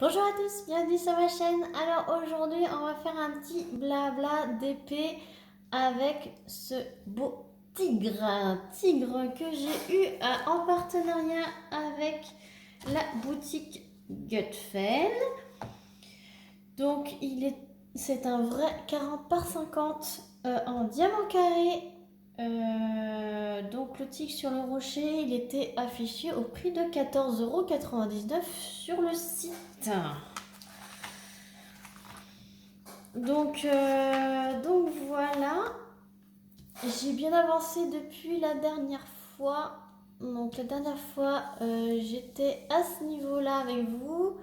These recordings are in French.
Bonjour à tous, bienvenue sur ma chaîne. Alors aujourd'hui on va faire un petit blabla d'épée avec ce beau tigre que j'ai eu en partenariat avec la boutique Gutfeld. Donc c'est un vrai 40 par 50 en diamant carré. Donc le tigre sur le rocher, il était affiché au prix de 14,99 € sur le site. Donc voilà, j'ai bien avancé depuis la dernière fois. Donc la dernière fois, j'étais à ce niveau-là avec vous.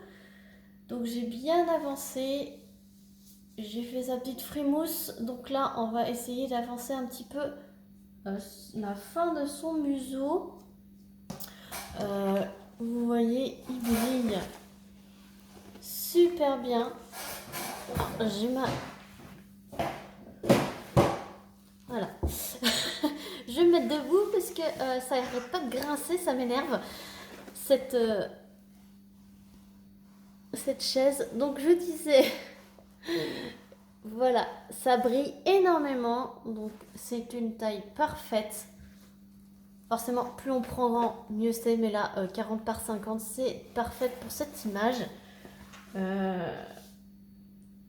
Donc j'ai bien avancé. J'ai fait sa petite frimousse. Donc là, on va essayer d'avancer un petit peu la fin de son museau. Vous voyez, il brille super bien. J'ai ma... Voilà. Je vais me mettre debout parce que ça n'arrête pas de grincer, ça m'énerve. Cette, cette chaise. Donc je disais, voilà, ça brille énormément. Donc c'est une taille parfaite. Forcément, plus on prend grand, mieux c'est. Mais là, 40 par 50, c'est parfait pour cette image.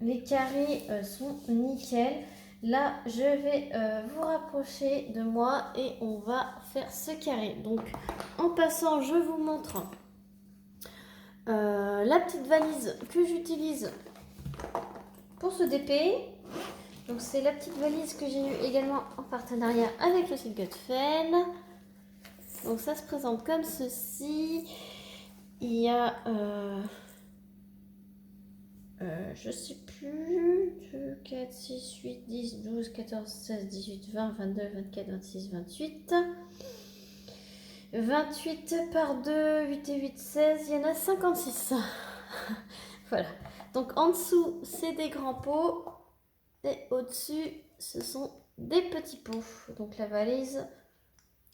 Les carrés sont nickel. Là, je vais vous rapprocher de moi et on va faire ce carré. Donc, en passant, je vous montre la petite valise que j'utilise pour ce DP. Donc, c'est la petite valise que j'ai eue également en partenariat avec le site Gutfeld. Donc, ça se présente comme ceci. Il y a... je sais plus, 2, 4, 6, 8, 10, 12, 14, 16, 18, 20, 22, 24, 26, 28. 28 par 2, 8 et 8, 16, il y en a 56. Voilà. Donc en dessous, c'est des grands pots. Et au-dessus, ce sont des petits pots. Donc la valise,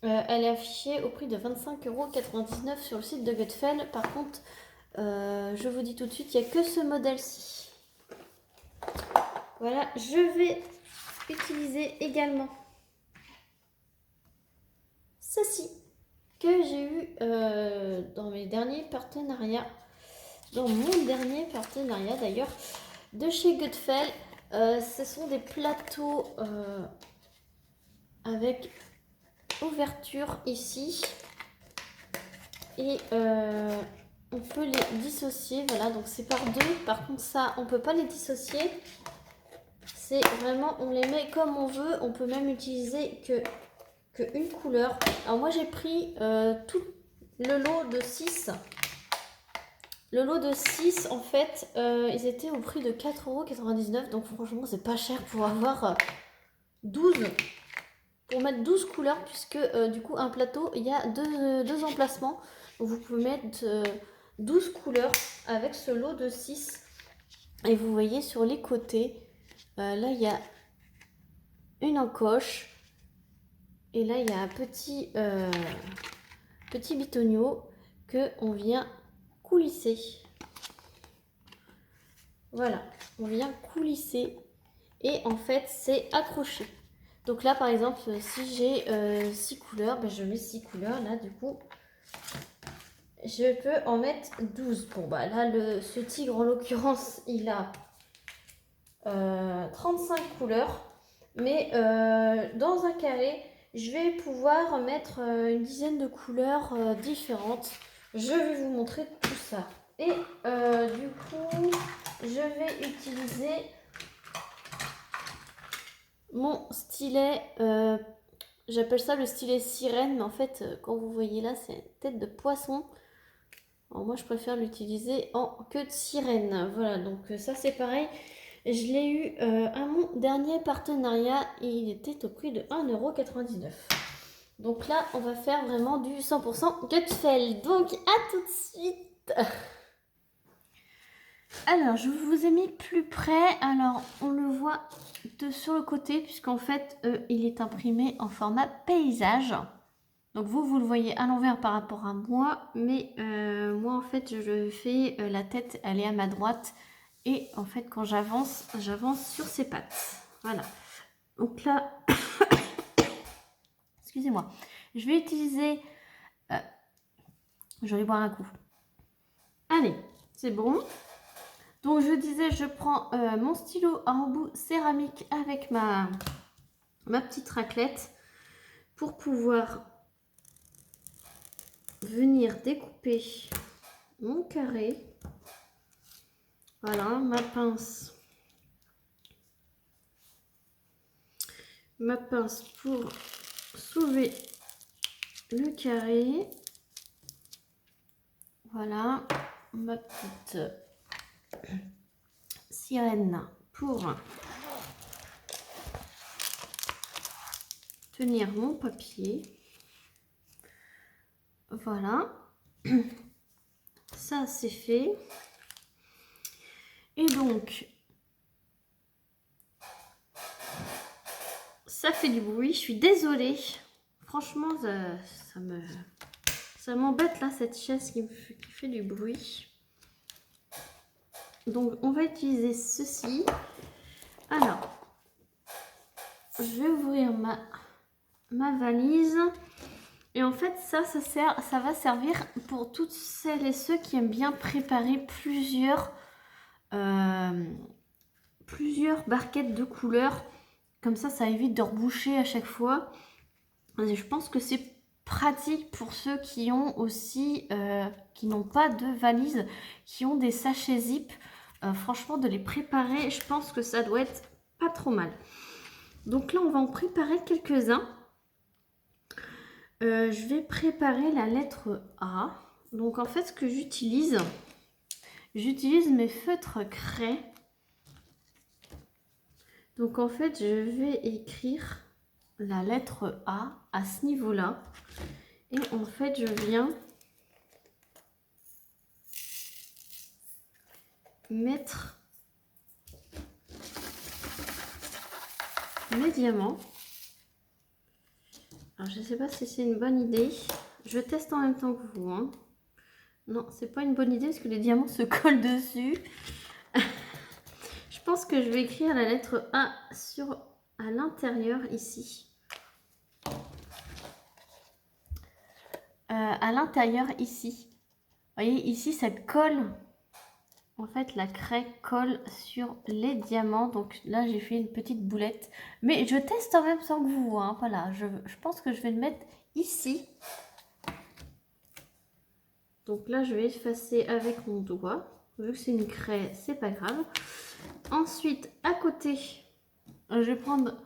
elle est affichée au prix de 25,99 € sur le site de Gutfeld. Par contre, je vous dis tout de suite, il n'y a que ce modèle-ci. Voilà, je vais utiliser également ceci que j'ai eu dans mes derniers partenariats, dans mon dernier partenariat d'ailleurs, de chez Gutfeld. Ce sont des plateaux avec ouverture ici et on peut les dissocier. Voilà, donc c'est par deux. Par contre, ça, on peut pas les dissocier. C'est vraiment, on les met comme on veut. On peut même utiliser que une couleur. Alors moi, j'ai pris tout le lot de 6. Le lot de 6, en fait, ils étaient au prix de 4,99 €. Donc franchement, c'est pas cher pour avoir 12. Pour mettre 12 couleurs, puisque du coup, un plateau, il y a deux emplacements. Donc vous pouvez mettre 12 couleurs avec ce lot de 6. Et vous voyez sur les côtés, là, il y a une encoche. Et là, il y a un petit bitonio que on vient coulisser. Voilà, on vient coulisser et en fait c'est accroché. Donc là par exemple si j'ai 6 couleurs, ben, je mets 6 couleurs. Là du coup je peux en mettre 12. Bon bah là ce tigre en l'occurrence il a 35 couleurs. Mais dans un carré je vais pouvoir mettre une dizaine de couleurs différentes. Je vais vous montrer tout ça. Et du coup, je vais utiliser mon stylet. J'appelle ça le stylet sirène, mais en fait, quand vous voyez là, c'est une tête de poisson. Alors moi, je préfère l'utiliser en queue de sirène. Voilà, donc ça c'est pareil. Je l'ai eu à mon dernier partenariat et il était au prix de 1,99 €. Donc là, on va faire vraiment du 100% Gutfeld. Donc à tout de suite. Alors, je vous ai mis plus près. Alors, on le voit sur le côté, puisqu'en fait, il est imprimé en format paysage. Donc vous le voyez à l'envers par rapport à moi, mais moi en fait je fais la tête, elle est à ma droite. Et en fait quand j'avance sur ses pattes. Voilà. Donc là, excusez-moi, je vais utiliser... je vais boire un coup. Allez, c'est bon. Donc je disais, je prends mon stylo à embout céramique avec ma petite raclette pour pouvoir venir découper mon carré. Voilà, ma pince pour soulever le carré. Voilà, ma petite sirène pour tenir mon papier. Voilà, ça c'est fait. Et donc, ça fait du bruit, je suis désolée. Franchement, ça m'embête là, cette chaise qui fait du bruit. Donc, on va utiliser ceci. Alors, je vais ouvrir ma valise. Et en fait, ça va servir pour toutes celles et ceux qui aiment bien préparer plusieurs barquettes de couleurs. Comme ça évite de reboucher à chaque fois. Je pense que c'est pratique pour ceux qui ont aussi, qui n'ont pas de valise, qui ont des sachets zip. Franchement, de les préparer, je pense que ça doit être pas trop mal. Donc là, on va en préparer quelques-uns. Je vais préparer la lettre A. Donc en fait, ce que j'utilise mes feutres craie. Donc en fait, je vais écrire la lettre A à ce niveau-là. Et en fait, je viens mettre mes diamants. Alors, je ne sais pas si c'est une bonne idée. Je teste en même temps que vous. Hein. Non, c'est pas une bonne idée parce que les diamants se collent dessus. Je pense que je vais écrire la lettre A à l'intérieur ici. À l'intérieur ici. Vous voyez, ici, ça colle. En fait, la craie colle sur les diamants. Donc là, j'ai fait une petite boulette. Mais je teste en même temps que vous. Hein. Voilà, je pense que je vais le mettre ici. Donc là, je vais effacer avec mon doigt. Vu que c'est une craie, c'est pas grave. Ensuite, à côté, je vais prendre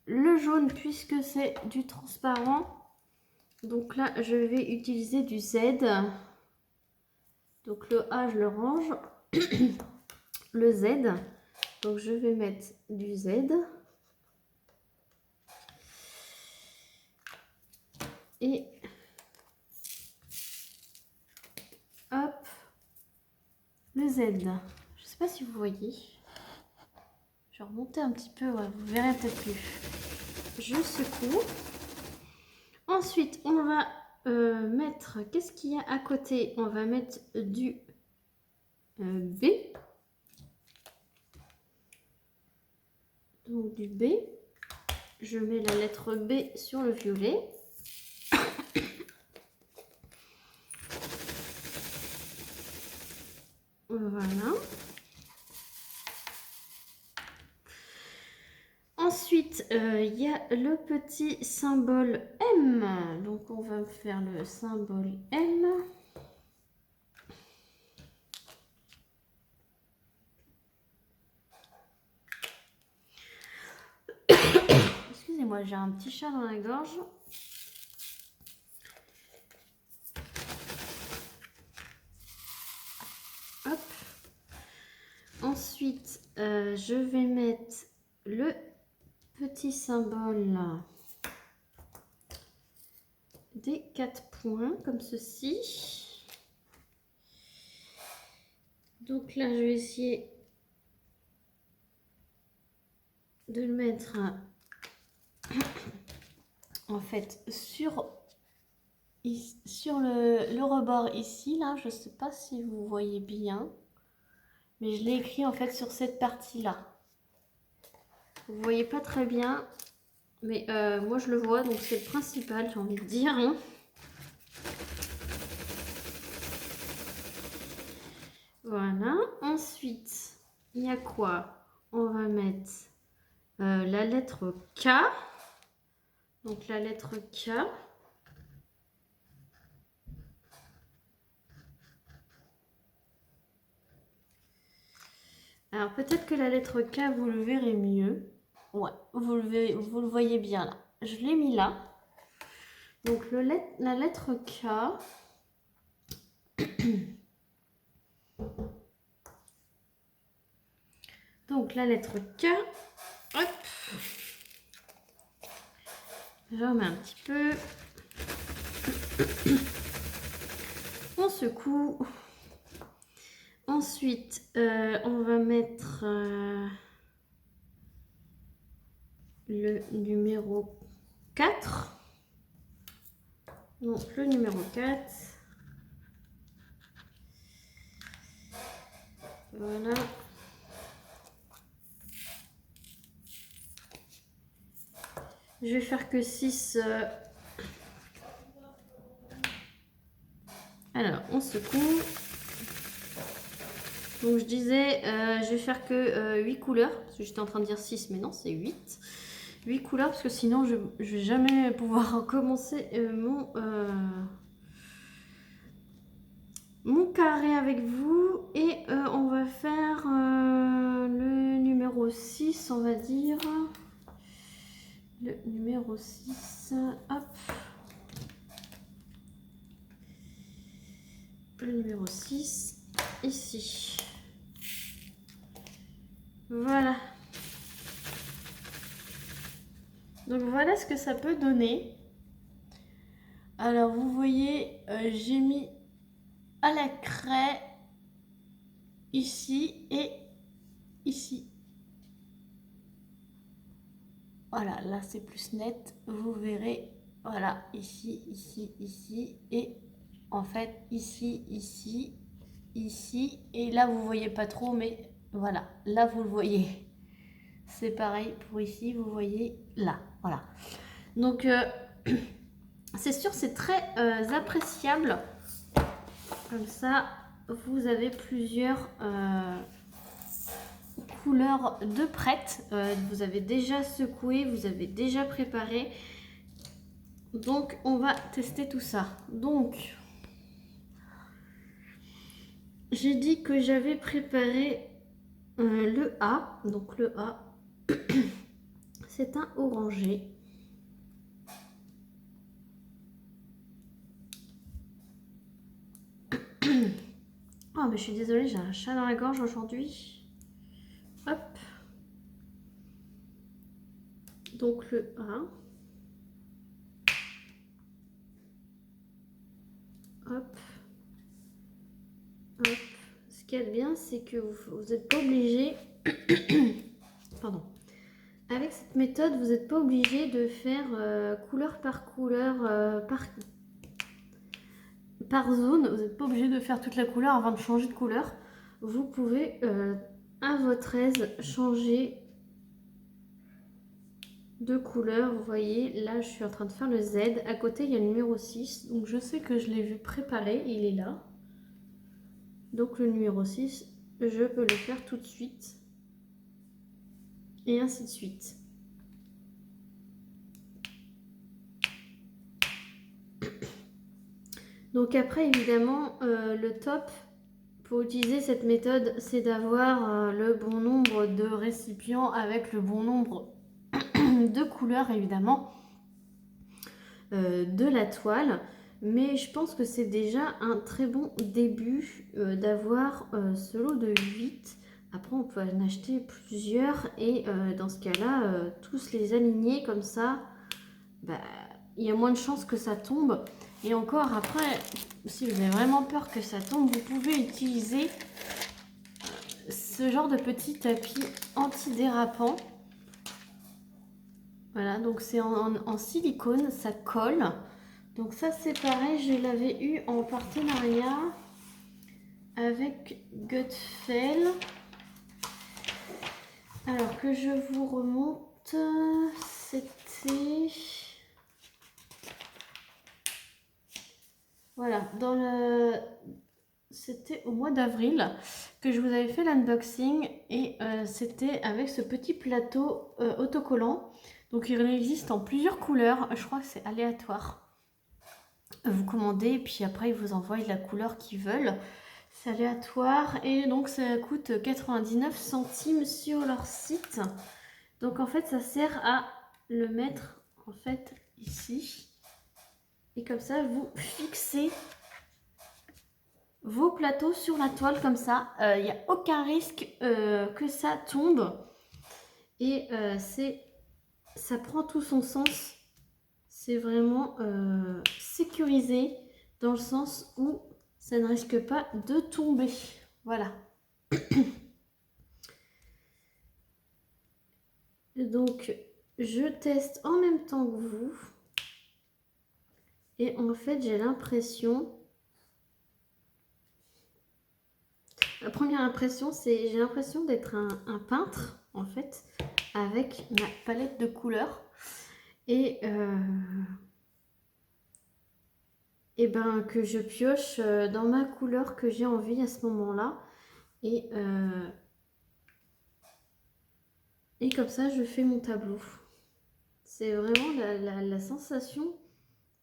le jaune puisque c'est du transparent. Donc là, je vais utiliser du Z. Donc le A, je le range. Le Z. Donc je vais mettre du Z. Et hop, le Z. Je sais pas si vous voyez. Je vais remonter un petit peu, ouais, vous verrez peut-être plus. Je secoue. Ensuite, on va mettre, qu'est-ce qu'il y a à côté? On va mettre du B. Donc du B. Je mets la lettre B sur le violet. Voilà. Ensuite, il y a le petit symbole M. Donc, on va faire le symbole M. Excusez-moi, j'ai un petit chat dans la gorge. Hop. Ensuite, je vais mettre le petit symbole des 4 points, comme ceci. Donc là, je vais essayer de le mettre en fait sur sur le rebord ici, là, je sais pas si vous voyez bien, mais je l'ai écrit en fait sur cette partie-là. Vous voyez pas très bien, mais moi je le vois, donc c'est le principal, j'ai envie de dire. Hein. Voilà. Ensuite, il y a quoi? On va mettre la lettre K. Donc la lettre K. Alors peut-être que la lettre K, vous le verrez mieux. Ouais, vous le voyez bien là. Je l'ai mis là. Donc la lettre K. Donc la lettre K. Hop. Je remets un petit peu. On secoue. Ensuite, on va mettre le numéro 4. Donc le numéro 4. Voilà. Je vais faire que 6. Alors, on secoue. Donc je disais, je vais faire que 8 couleurs. Parce que j'étais en train de dire 6, mais non, c'est 8. 8 couleurs, parce que sinon, je ne vais jamais pouvoir commencer mon carré avec vous. Et on va faire le numéro 6, on va dire. Le numéro 6, hop. Le numéro 6, ici. Voilà. Donc voilà ce que ça peut donner. Alors vous voyez, j'ai mis à la craie ici et ici. Voilà, là c'est plus net. Vous verrez, voilà, ici, ici, ici et en fait ici, ici, ici. Et là vous voyez pas trop, mais voilà, là vous le voyez. C'est pareil pour ici, vous voyez là, voilà. Donc c'est sûr, c'est très appréciable. Comme ça, vous avez plusieurs couleurs de prêtes. Vous avez déjà secoué, vous avez déjà préparé. Donc, on va tester tout ça. Donc, j'ai dit que j'avais préparé le A. Donc, le A, c'est un orangé. Oh, mais je suis désolée, j'ai un chat dans la gorge aujourd'hui. Hop. Donc, le A. Hop. Hop. Ce qu'il y a de bien, c'est que vous n'êtes pas obligé... Pardon. Avec cette méthode, vous n'êtes pas obligé de faire couleur par couleur, par zone. Vous n'êtes pas obligé de faire toute la couleur avant de changer de couleur. Vous pouvez, à votre aise, changer de couleur. Vous voyez, là, je suis en train de faire le Z. À côté, il y a le numéro 6. Donc, je sais que je l'ai vu préparer. Il est là. Donc, le numéro 6, je peux le faire tout de suite. Et ainsi de suite. Donc après, évidemment, le top pour utiliser cette méthode, c'est d'avoir le bon nombre de récipients avec le bon nombre de couleurs, évidemment, de la toile. Mais je pense que c'est déjà un très bon début d'avoir ce lot de 8. Après, on peut en acheter plusieurs et dans ce cas-là, tous les aligner comme ça, bah, il y a moins de chances que ça tombe. Et encore, après, si vous avez vraiment peur que ça tombe, vous pouvez utiliser ce genre de petit tapis antidérapant. Voilà, donc c'est en silicone, ça colle. Donc ça c'est pareil, je l'avais eu en partenariat avec Gutfeld. Alors que je vous remonte, c'était... Voilà, c'était au mois d'avril que je vous avais fait l'unboxing et c'était avec ce petit plateau autocollant. Donc il existe en plusieurs couleurs, je crois que c'est aléatoire. Vous commandez et puis après ils vous envoient la couleur qu'ils veulent. C'est aléatoire et donc ça coûte 99 centimes sur leur site. Donc en fait ça sert à le mettre en fait ici. Et comme ça vous fixez vos plateaux sur la toile comme ça. Il n'y a aucun risque que ça tombe. Et ça prend tout son sens. C'est vraiment sécurisé dans le sens où ça ne risque pas de tomber. Voilà. Donc, je teste en même temps que vous. Et en fait, j'ai l'impression... La première impression, c'est j'ai l'impression d'être un peintre, en fait, avec ma palette de couleurs. Et ben, que je pioche dans ma couleur que j'ai envie à ce moment-là. Et comme ça, je fais mon tableau. C'est vraiment la sensation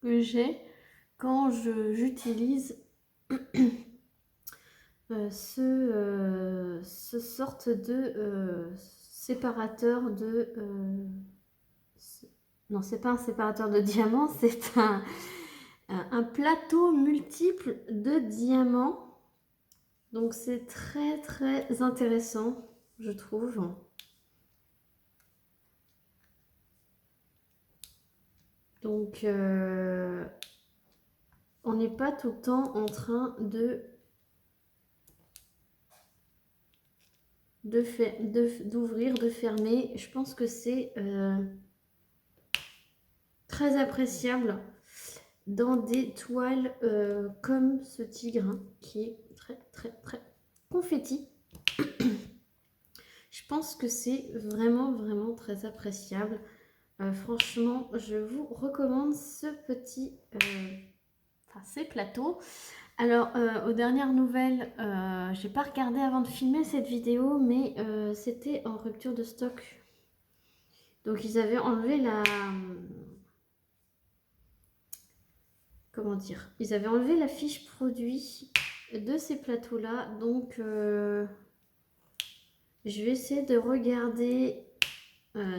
que j'ai quand j'utilise ce sorte de séparateur de... non, c'est pas un séparateur de diamants, c'est un plateau multiple de diamants. Donc c'est très très intéressant, je trouve. Donc on n'est pas tout le temps en train d'ouvrir, de fermer. Je pense que c'est très appréciable dans des toiles comme ce tigre hein, qui est très très très confetti. Je pense que c'est vraiment vraiment très appréciable. Franchement, je vous recommande ce petit, ces plateaux. Alors, aux dernières nouvelles, j'ai pas regardé avant de filmer cette vidéo, mais c'était en rupture de stock. Donc, ils avaient enlevé comment dire? Ils avaient enlevé la fiche produit de ces plateaux-là. Donc, je vais essayer de regarder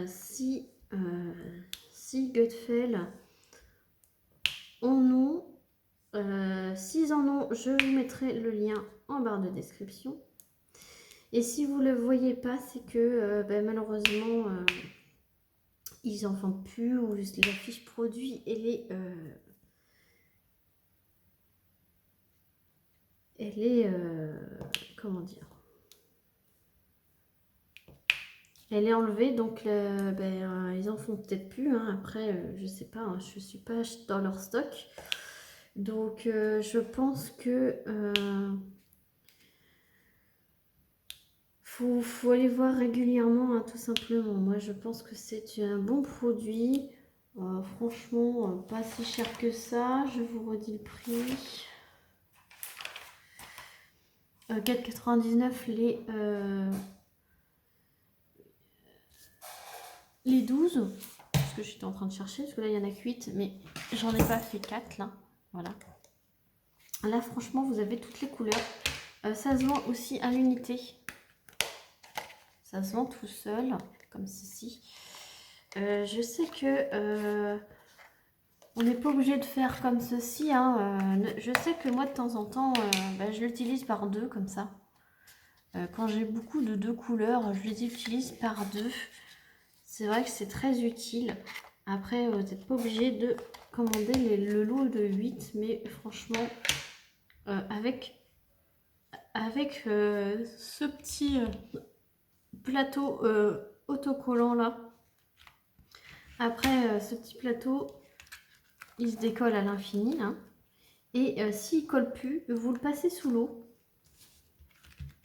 si Gutfeld en ont. S'ils en ont, je vous mettrai le lien en barre de description. Et si vous ne le voyez pas, c'est que malheureusement, ils en vendent plus ou la fiche produit, elle est comment dire? Elle est enlevée, donc ils en font peut-être plus. Hein. Après, je sais pas, hein, je suis pas dans leur stock. Donc, je pense que faut aller voir régulièrement, hein, tout simplement. Moi, je pense que c'est un bon produit. Franchement, pas si cher que ça. Je vous redis le prix. 4,99 les 12. Parce que j'étais en train de chercher. Parce que là, il y en a que 8. Mais j'en ai pas fait 4 là. Voilà. Là, franchement, vous avez toutes les couleurs. Ça se vend aussi à l'unité. Ça se vend tout seul, comme ceci. Je sais que on n'est pas obligé de faire comme ceci. Hein. Je sais que moi, de temps en temps, je l'utilise par deux, comme ça. Quand j'ai beaucoup de deux couleurs, je les utilise par deux. C'est vrai que c'est très utile. Après, vous n'êtes pas obligé de commander le lot de 8. Mais franchement, avec ce petit plateau autocollant là. Après ce petit plateau, il se décolle à l'infini. Hein. Et s'il ne colle plus, vous le passez sous l'eau.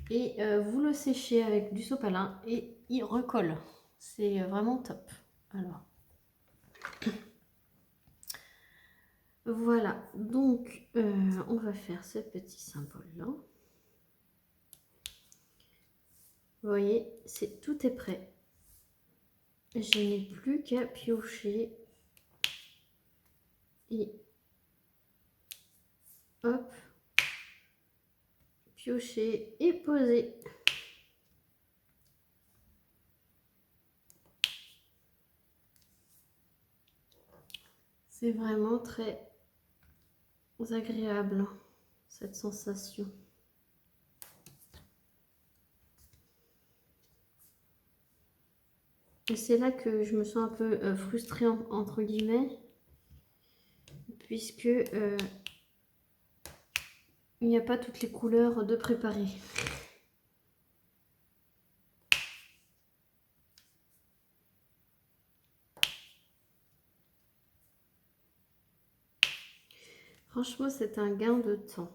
Et vous le séchez avec du sopalin et il recolle. C'est vraiment top. Alors, voilà. Donc, on va faire ce petit symbole-là. Vous voyez, tout est prêt. Je n'ai plus qu'à piocher. Et hop. Piocher et poser. C'est vraiment très agréable, cette sensation. Et c'est là que je me sens un peu frustrée, entre guillemets, puisque il n'y a pas toutes les couleurs de préparer. Franchement, c'est un gain de temps.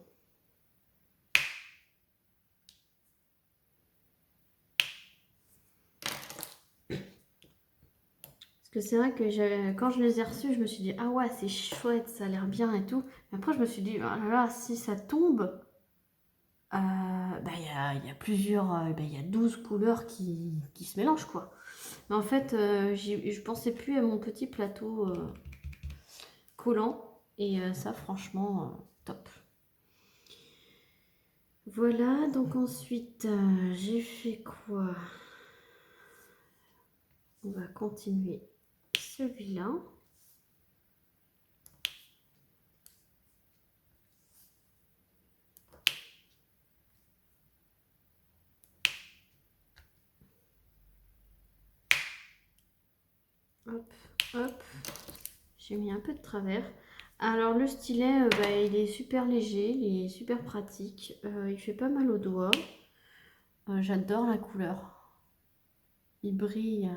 Parce que c'est vrai que quand je les ai reçus, je me suis dit, ah ouais, c'est chouette, ça a l'air bien et tout. Mais après, je me suis dit, oh là là, si ça tombe, il y a plusieurs, il y a 12 couleurs qui se mélangent, quoi. Mais en fait, je pensais plus à mon petit plateau collant. Et ça, franchement, top. Voilà, donc ensuite, j'ai fait quoi? On va continuer celui-là. Hop, hop. J'ai mis un peu de travers. Alors le stylet, il est super léger, il est super pratique. Il fait pas mal aux doigts. J'adore la couleur. Il brille.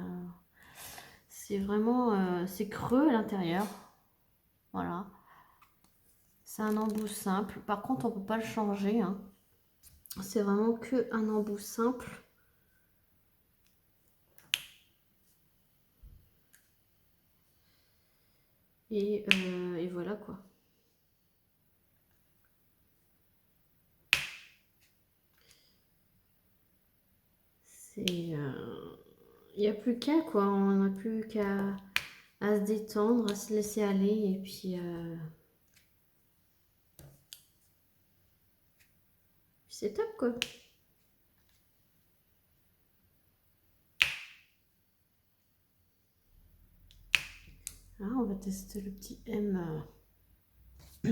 C'est vraiment... c'est creux à l'intérieur. Voilà. C'est un embout simple. Par contre, on peut pas le changer. Hein. C'est vraiment que un embout simple. Et voilà quoi. Il n'y a plus qu'à quoi. On n'a plus qu'à se détendre, à se laisser aller. Et puis c'est top quoi. Alors, on va tester le petit M. Je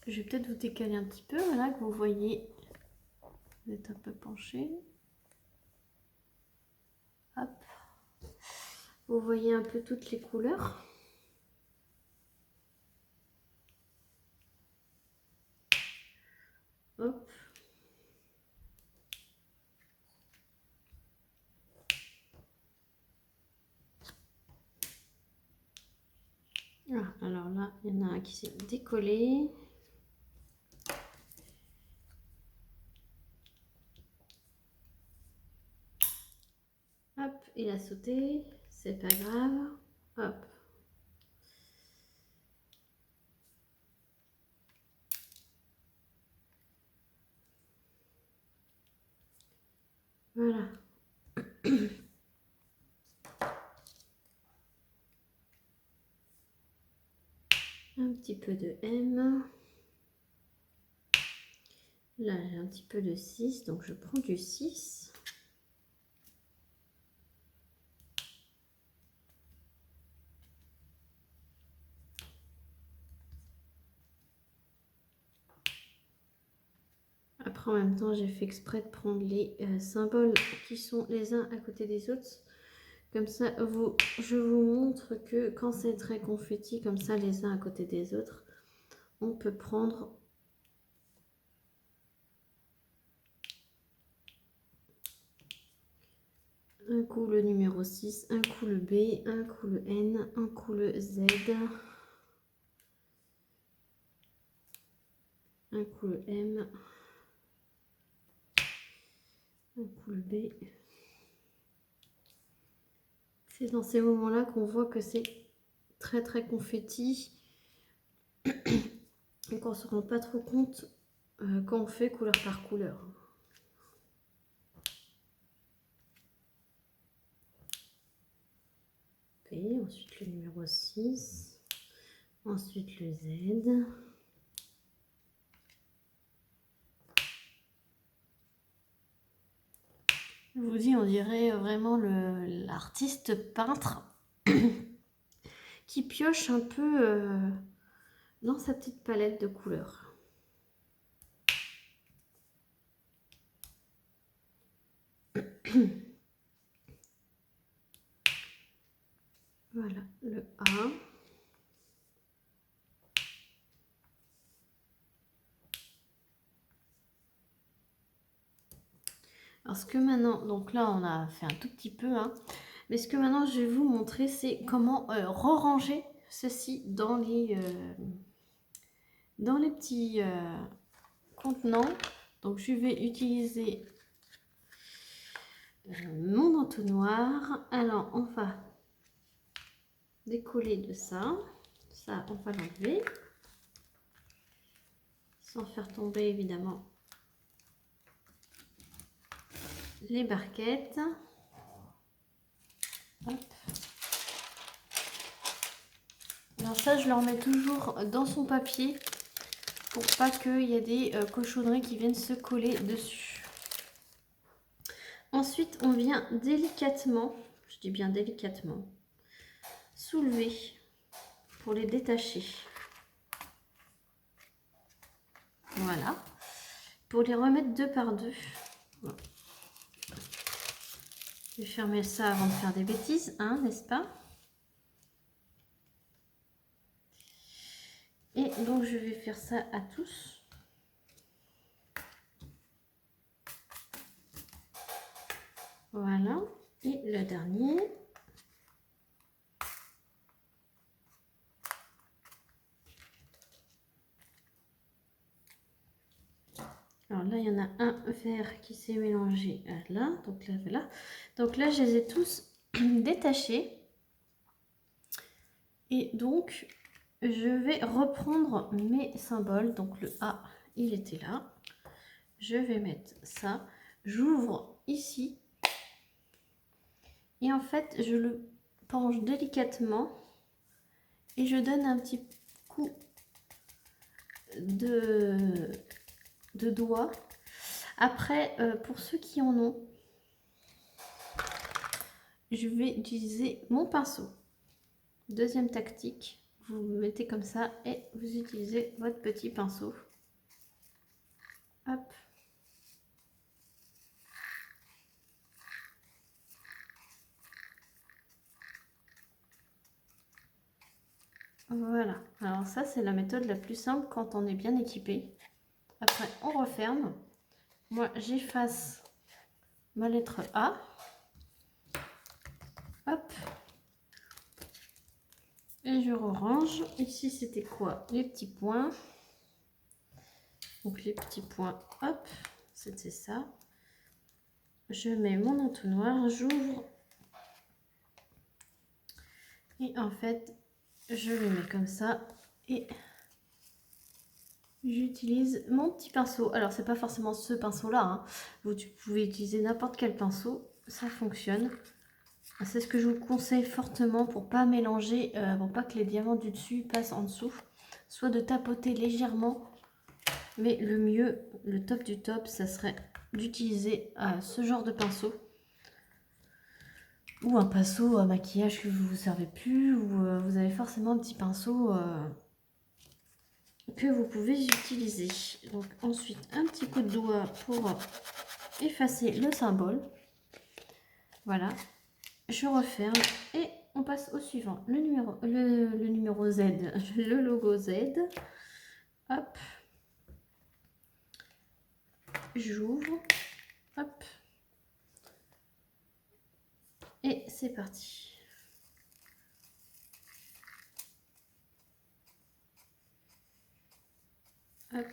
vais peut-être vous décaler un petit peu, voilà, que vous voyez. Vous êtes un peu penché. Hop. Vous voyez un peu toutes les couleurs. Hop. Ah, alors là, il y en a un qui s'est décollé. Hop, il a sauté, c'est pas grave. Hop. Voilà. Un petit peu de M. Là, j'ai un petit peu de 6, donc je prends du 6. Après, en même temps, j'ai fait exprès de prendre les symboles qui sont les uns à côté des autres. Comme ça, je vous montre que quand c'est très confetti, comme ça, les uns à côté des autres, on peut prendre un coup le numéro 6, un coup le B, un coup le N, un coup le Z. un coup le M, un coup le B. C'est dans ces moments-là qu'on voit que c'est très très confetti et qu'on ne se rend pas trop compte quand on fait couleur par couleur. P, ensuite le numéro 6, ensuite le Z. Je vous dis, on dirait vraiment l'artiste peintre qui pioche un peu dans sa petite palette de couleurs. Voilà, le A. Alors ce que maintenant, donc là on a fait un tout petit peu, hein, mais ce que maintenant je vais vous montrer, c'est comment re-ranger ceci dans les petits contenants. Donc je vais utiliser mon entonnoir. Alors on va décoller de ça. Ça on va l'enlever. Sans faire tomber évidemment les barquettes. Hop. Alors ça je le remets toujours dans son papier pour pas qu'il y ait des cochonneries qui viennent se coller dessus. Ensuite on vient délicatement, je dis bien délicatement, soulever pour les détacher. Voilà, pour les remettre deux par deux. Voilà. Je vais fermer ça avant de faire des bêtises, hein, n'est-ce pas? Et donc je vais faire ça à tous. Voilà, et le dernier. Alors là, il y en a un vert qui s'est mélangé à là, donc là, voilà. Donc là, je les ai tous détachés. Et donc, je vais reprendre mes symboles. Donc le A, il était là. Je vais mettre ça. J'ouvre ici. Et en fait, je le penche délicatement. Et je donne un petit coup de doigt. Après, pour ceux qui en ont, je vais utiliser mon pinceau. Deuxième tactique, vous mettez comme ça et vous utilisez votre petit pinceau. Hop. Voilà. Alors ça, c'est la méthode la plus simple quand on est bien équipé. Après, on referme. Moi, j'efface ma lettre A. Hop. Et je range. Ici, c'était quoi? Les petits points. Donc, les petits points, hop, c'était ça. Je mets mon entonnoir, j'ouvre. Et en fait, je le mets comme ça. Et j'utilise mon petit pinceau. Alors, c'est pas forcément ce pinceau-là, hein. Vous pouvez utiliser n'importe quel pinceau. Ça fonctionne. C'est ce que je vous conseille fortement pour pas mélanger, pour pas que les diamants du dessus passent en dessous. Soit de tapoter légèrement, mais le mieux, le top du top, ça serait d'utiliser ce genre de pinceau. Ou un pinceau à maquillage que vous ne servez plus, ou vous avez forcément un petit pinceau que vous pouvez utiliser. Donc ensuite, un petit coup de doigt pour effacer le symbole. Voilà. Je referme et on passe au suivant. Le numéro Z, le logo Z. Hop. J'ouvre. Hop. Et c'est parti. Hop.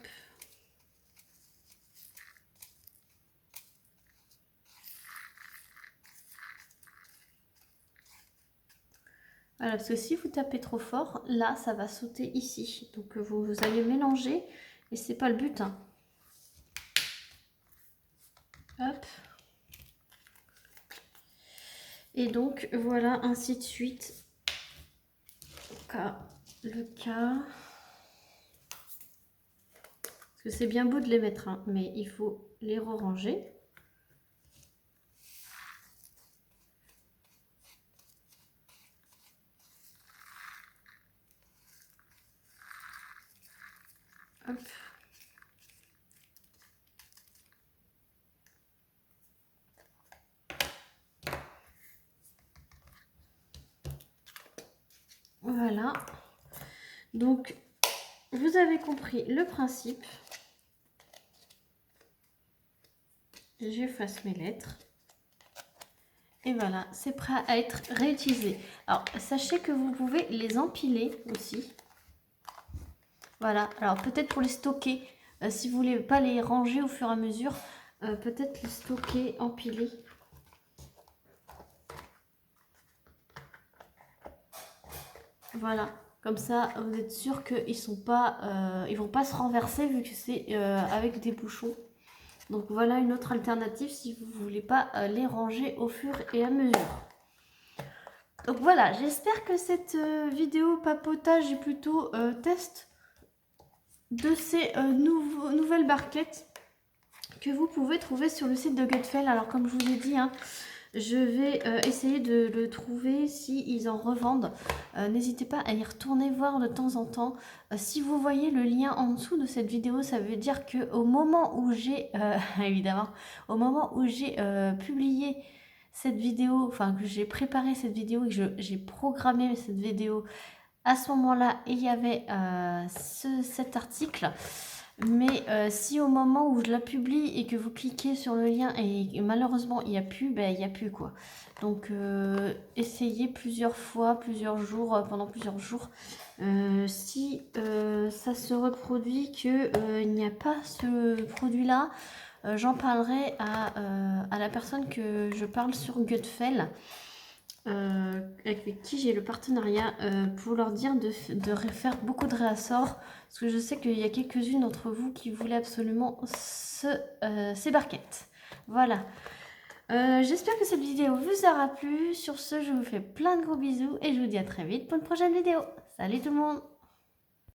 Voilà, parce que si vous tapez trop fort, là, ça va sauter ici. Donc, vous allez mélanger et c'est pas le but, hein. Hop. Et donc, voilà, ainsi de suite. Le cas. Parce que c'est bien beau de les mettre, hein, mais il faut les ranger. Hop. Voilà. Donc, vous avez compris le principe. J'efface mes lettres. Et voilà, c'est prêt à être réutilisé. Alors, sachez que vous pouvez les empiler aussi. Voilà, alors peut-être pour les stocker, si vous voulez pas les ranger au fur et à mesure, peut-être les stocker, empiler. Voilà, comme ça, vous êtes sûr qu'ils sont pas, ils vont pas se renverser vu que c'est avec des bouchons. Donc voilà une autre alternative si vous voulez pas les ranger au fur et à mesure. Donc voilà, j'espère que cette vidéo papotage et plutôt test de ces nouvelles barquettes que vous pouvez trouver sur le site de Gutfeld. Alors comme je vous ai dit, hein, je vais essayer de le trouver s'ils en revendent. N'hésitez pas à y retourner voir de temps en temps. Si vous voyez le lien en dessous de cette vidéo, ça veut dire qu'au moment où j'ai, évidemment, au moment où j'ai publié cette vidéo, enfin que j'ai préparé cette vidéo et que j'ai programmé cette vidéo, à ce moment-là, il y avait cet article. Mais si au moment où je la publie et que vous cliquez sur le lien et malheureusement il n'y a plus, ben il n'y a plus quoi. Donc essayez plusieurs fois, plusieurs jours, pendant plusieurs jours. Si ça se reproduit qu'il n'y a pas ce produit-là, j'en parlerai à la personne que je parle sur Gutfeld. Avec qui j'ai le partenariat pour leur dire de faire beaucoup de réassorts parce que je sais qu'il y a quelques-unes d'entre vous qui voulaient absolument ces barquettes. Voilà. J'espère que cette vidéo vous aura plu. Sur ce, je vous fais plein de gros bisous et je vous dis à très vite pour une prochaine vidéo. Salut tout le monde!